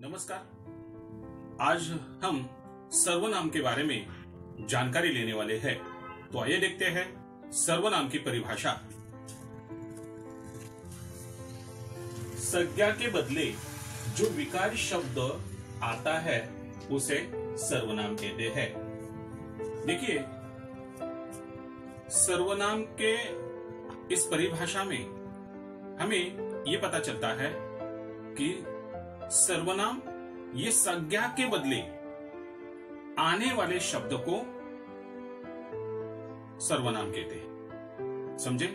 नमस्कार। आज हम सर्वनाम के बारे में जानकारी लेने वाले हैं। तो आइए देखते हैं सर्वनाम की परिभाषा। संज्ञा के बदले जो विकारी शब्द आता है उसे सर्वनाम कहते हैं। देखिए, सर्वनाम के इस परिभाषा में हमें यह पता चलता है कि सर्वनाम ये संज्ञा के बदले आने वाले शब्द को सर्वनाम कहते हैं। समझे?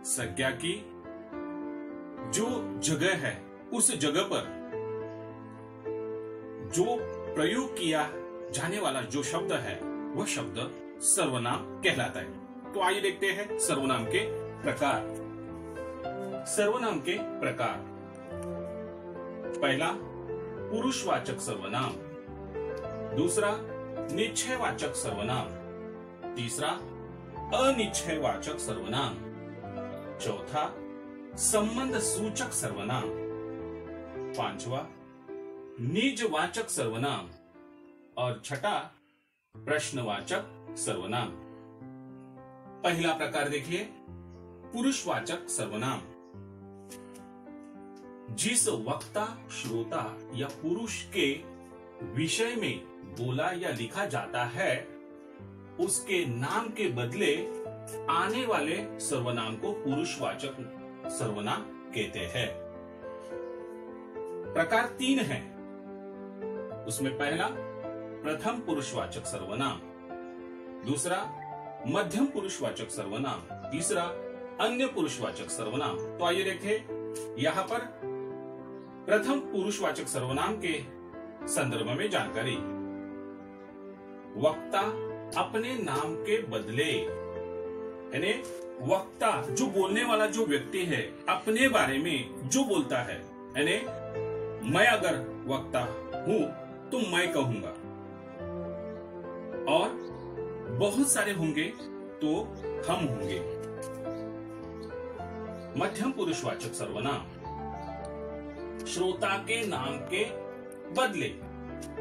संज्ञा की जो जगह है उस जगह पर जो प्रयोग किया जाने वाला जो शब्द है वह शब्द सर्वनाम कहलाता है। तो आइए देखते हैं सर्वनाम के प्रकार। सर्वनाम के प्रकार। पहला, पुरुषवाचक सर्वनाम। दूसरा, निश्चयवाचक सर्वनाम। तीसरा, अनिश्चयवाचक सर्वनाम। चौथा, संबंध सूचक सर्वनाम। पांचवा, निजवाचक सर्वनाम। और छठा, प्रश्नवाचक सर्वनाम। पहला प्रकार देखिए, पुरुषवाचक सर्वनाम। जिस वक्ता, श्रोता या पुरुष के विषय में बोला या लिखा जाता है उसके नाम के बदले आने वाले सर्वनाम को पुरुषवाचक सर्वनाम कहते हैं। प्रकार 3 है। उसमें पहला, प्रथम पुरुषवाचक सर्वनाम। दूसरा, मध्यम पुरुषवाचक सर्वनाम। तीसरा, अन्य पुरुषवाचक सर्वनाम। तो आइए देखें यहां पर प्रथम पुरुषवाचक सर्वनाम के संदर्भ में जानकारी। वक्ता अपने नाम के बदले, यानी वक्ता जो बोलने वाला जो व्यक्ति है अपने बारे में जो बोलता है, यानी मैं अगर वक्ता हूं तो मैं कहूंगा, और बहुत सारे होंगे तो हम होंगे। मध्यम पुरुषवाचक सर्वनाम। श्रोता के नाम के बदले।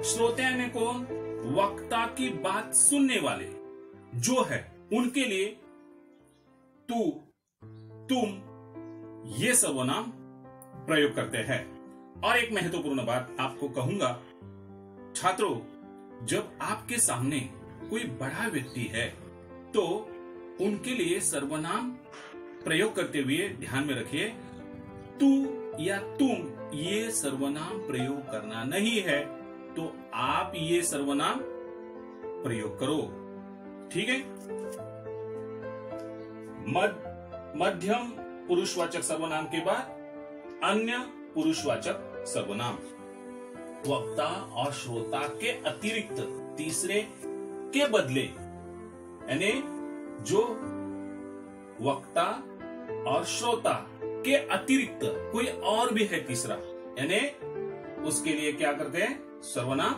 श्रोता यानी कौन? वक्ता की बात सुनने वाले जो है उनके लिए तू, तुम ये सर्वनाम प्रयोग करते हैं। और एक महत्वपूर्ण बात आपको कहूंगा, छात्रों, जब आपके सामने कोई बड़ा व्यक्ति है तो उनके लिए सर्वनाम प्रयोग करते हुए ध्यान में रखिए, तू या तुम ये सर्वनाम प्रयोग करना नहीं है, तो आप ये सर्वनाम प्रयोग करो। ठीक है? मध्यम पुरुषवाचक सर्वनाम के बाद अन्य पुरुषवाचक सर्वनाम। वक्ता और श्रोता के अतिरिक्त तीसरे के बदले, यानी जो वक्ता और श्रोता के अतिरिक्त कोई और भी है तीसरा, यानी उसके लिए क्या करते हैं? सर्वनाम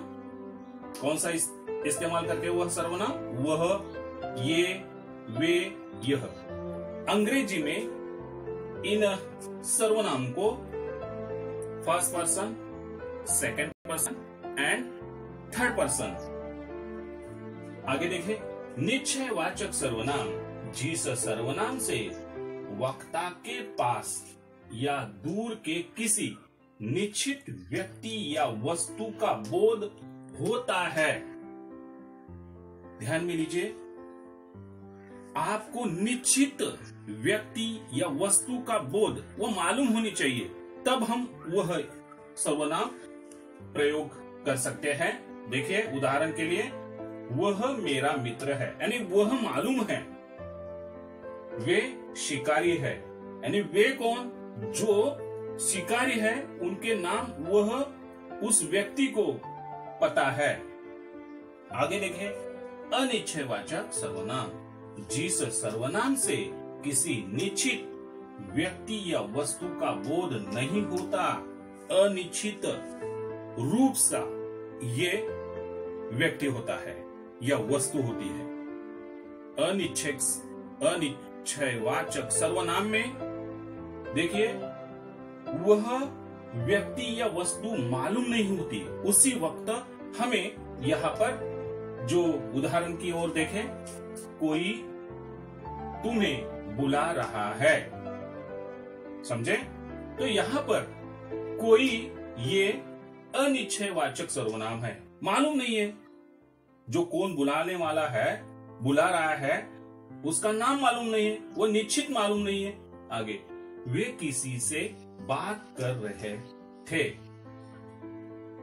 कौन सा इस्तेमाल करते हैं? वह सर्वनाम वह, ये, वे, यह। अंग्रेजी में इन सर्वनाम को first person, second person and third person. आगे देखें, निश्चयवाचक सर्वनाम। जिस सर्वनाम से वक्ता के पास या दूर के किसी निश्चित व्यक्ति या वस्तु का बोध होता है। ध्यान में लीजिए, आपको निश्चित व्यक्ति या वस्तु का बोध वो मालूम होनी चाहिए, तब हम वह सर्वनाम प्रयोग कर सकते हैं। देखिए, उदाहरण के लिए, वह मेरा मित्र है, यानी वह मालूम है। वे शिकारी है, यानी वे कौन? जो शिकारी है उनके नाम वह उस व्यक्ति को पता है। आगे देखें, अनिश्चयवाचक सर्वनाम। जिस सर्वनाम से किसी निश्चित व्यक्ति या वस्तु का बोध नहीं होता, अनिश्चित रूप सा ये व्यक्ति होता है या वस्तु होती है। अनिश्चयवाचक सर्वनाम में देखिए, वह व्यक्ति या वस्तु मालूम नहीं होती, उसी वक्त हमें यहाँ पर जो उदाहरण की ओर देखें, कोई तुम्हें बुला रहा है, समझे? तो यहाँ पर कोई ये अनिश्चयवाचक सर्वनाम है, मालूम नहीं है। जो कौन बुलाने वाला है, बुला रहा है, उसका नाम मालूम नहीं है, वो निश्चित मालूम नहीं है। आगे, वे किसी से बात कर रहे थे,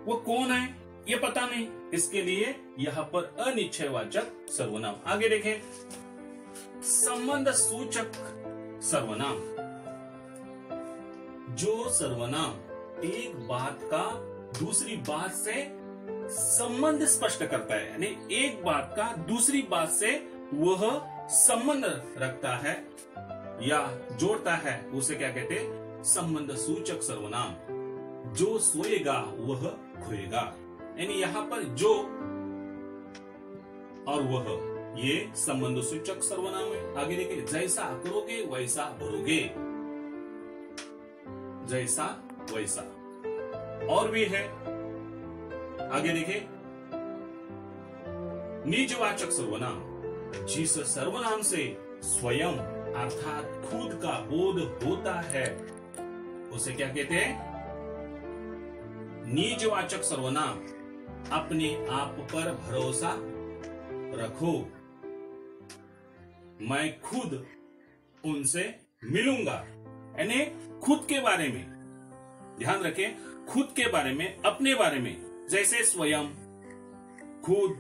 वो कौन है ये पता नहीं, इसके लिए यहाँ पर अनिश्चयवाचक सर्वनाम। आगे देखें, संबंध सूचक सर्वनाम। जो सर्वनाम एक बात का दूसरी बात से संबंध स्पष्ट करता है, यानी एक बात का दूसरी बात से वह संबंध रखता है या जोड़ता है, उसे क्या कहते हैं? संबंध सूचक सर्वनाम। जो सोएगा वह खोएगा, यानी यहाँ पर जो और वह, ये संबंध सूचक सर्वनाम है। आगे देखिए, जैसा करोगे वैसा भरोगे, जैसा वैसा। और भी है, आगे देखिए, निजवाचक सर्वनाम। जिस सर्वनाम से स्वयं अर्थात खुद का बोध होता है, उसे क्या कहते हैं? निजवाचक सर्वनाम। अपने आप पर भरोसा रखो, मैं खुद उनसे मिलूंगा, यानी खुद के बारे में ध्यान रखें, खुद के बारे में, अपने बारे में, जैसे स्वयं, खुद,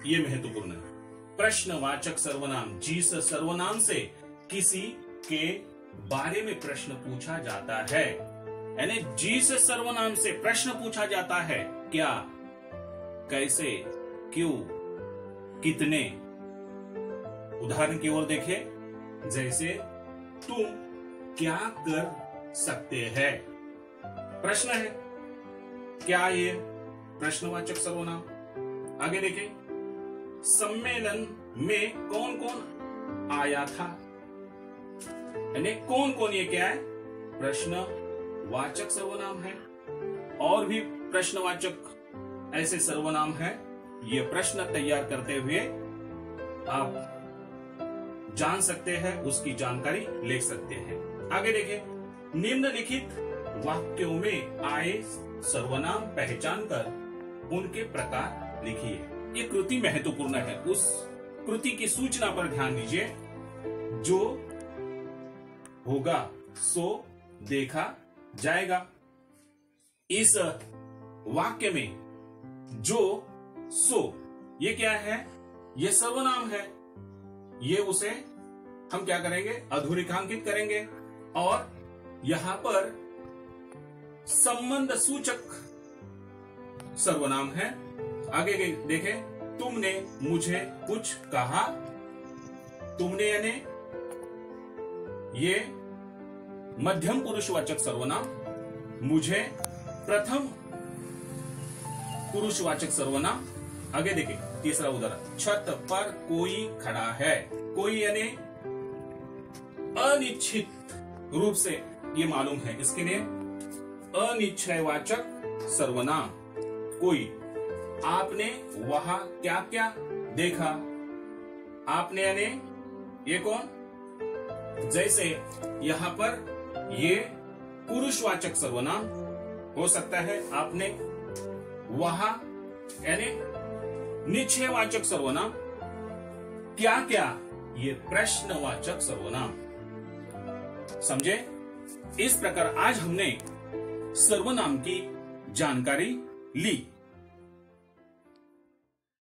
ये महत्वपूर्ण है। प्रश्नवाचक सर्वनाम। जिस सर्वनाम से किसी के बारे में प्रश्न पूछा जाता है, यानी जिस सर्वनाम से प्रश्न पूछा जाता है, क्या, कैसे, क्यों, कितने। उदाहरण की ओर देखें, जैसे तुम क्या कर सकते हैं, प्रश्न है, क्या, ये प्रश्नवाचक सर्वनाम। आगे देखें, सम्मेलन में कौन कौन आया था, यानी कौन कौन, ये क्या है? प्रश्नवाचक सर्वनाम है। और भी प्रश्नवाचक ऐसे सर्वनाम है, ये प्रश्न तैयार करते हुए आप जान सकते हैं, उसकी जानकारी ले सकते हैं। आगे देखें, निम्नलिखित वाक्यों में आए सर्वनाम पहचान कर उनके प्रकार लिखिए। ये कृति महत्वपूर्ण है, उस कृति की सूचना पर ध्यान दीजिए। जो होगा सो देखा जाएगा। इस वाक्य में जो, सो, ये क्या है? ये सर्वनाम है। ये उसे हम क्या करेंगे? अधोरेखांकित करेंगे। और यहां पर संबंध सूचक सर्वनाम है। आगे देखें, तुमने मुझे कुछ कहा, तुमने यानी ये मध्यम पुरुषवाचक सर्वनाम, मुझे प्रथम पुरुषवाचक सर्वनाम। आगे देखें, तीसरा उदाहरण, छत पर कोई खड़ा है। कोई यानी अनिश्चित रूप से ये मालूम है, इसके लिए अनिश्चयवाचक सर्वनाम। कोई, आपने वहां क्या क्या देखा। आपने यानी ये कौन? जैसे यहां पर ये पुरुषवाचक सर्वनाम हो सकता है, आपने वहां यानी निश्चयवाचक सर्वनाम। क्या क्या? ये प्रश्नवाचक सर्वनाम। समझे? इस प्रकार आज हमने सर्वनाम की जानकारी ली।